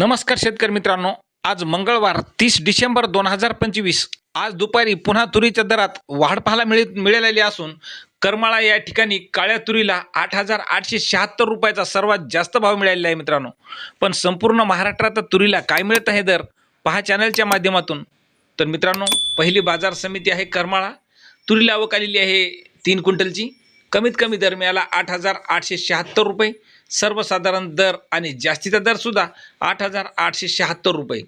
नमस्कार शेतकरी मित्रांनो, आज मंगळवार 30 डिसेंबर 2025 आज दुपारी पुन्हा तुरीच्या दरात वाढ पाहायला मिळालेली असून करमाळा या ठिकाणी काळ्या तुरीला 8,876 रुपयाचा सर्वात जास्त भाव मिळालेला आहे मित्रांनो. पण संपूर्ण महाराष्ट्रात तुरीला काय मिळत आहे दर पहा चॅनलच्या माध्यमातून. तर मित्रांनो, पहिली बाजार समिती आहे करमाळा. तुरीला आवक आलेली आहे 3 क्विंटलची. कमीत कमी दर मिळाला 8,876 रुपये. सर्वसाधारण दर आणि जास्तीचा दर सुद्धा 8,876 रुपये.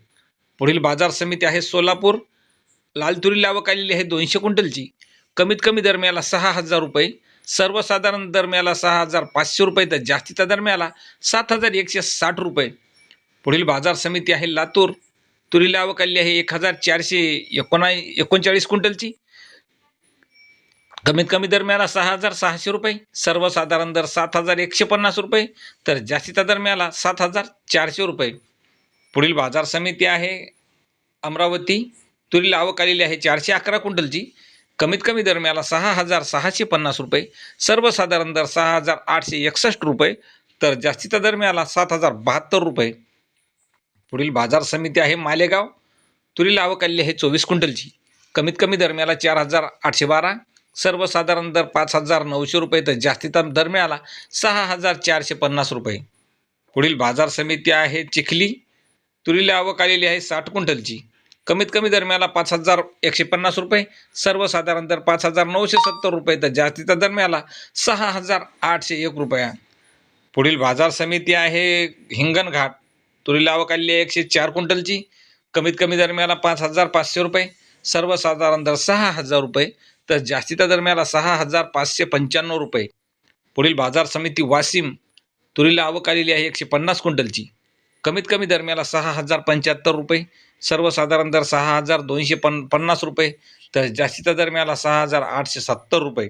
पुढील बाजार समिती आहे सोलापूर. लाल तुरीला आवक आलेली आहे 200 क्विंटलची. कमीत कमी दर मिळाला 6,000 रुपये. सर्वसाधारण दर मिळाला 6,500 रुपये तर जास्तीचा दर मिळाला 7,160 रुपये. पुढील बाजार समिती आहे लातूर. तुरीला आवक आलेली आहे 1,439 क्विंटलची. कमीत कमी दर मिळाला 6,600 रुपये. सर्वसाधारण दर 7,150 रुपये तर जास्तीचा दर मिळाला 7,400 रुपये. पुढील बाजार समिती आहे अमरावती. तुरीला आवक आलेली आहे 411 क्विंटलची. कमीत कमी दर मिळाला 6,650 रुपये. सर्वसाधारण दर 6,861 रुपये तर जास्तीचा दर मिळाला 7,072 रुपये. पुढील बाजार समिती आहे मालेगाव. तुरीला आवक आलेली आहे 24 क्विंटलची. कमीत कमी दर मिळाला 4,812. सर्वसाधारण दर 5,900 रुपये तर जास्तीचा दर मिळाला 6,450 रुपये. पुढील बाजार समिती आहे चिखली. तुरीला आवक आलेली आहे 60 क्विंटलची. कमीत कमी दर मिळाला 5,150 रुपये. सर्वसाधारण दर 5,970 रुपये तर जास्तीचा दर मिळाला 6,801 रुपया. पुढील बाजार समिती आहे हिंगणघाट. तुरीला आवक आलेली आहे 104 क्विंटलची. कमीत कमी दर मिळाला 5,500 रुपये. सर्वसाधारण दर 6,000 रुपये तर जास्तीचा दर मिळाला 6,595 रुपये. पुढील बाजार समिती वाशिम. तुरीला आवक आलेली आहे 150 क्विंटलची. कमीत कमी दर मिळाला 6,075 रुपये. सर्वसाधारण दर 6,250 रुपये तर जास्तीचा दर मिळाला 6,870 रुपये.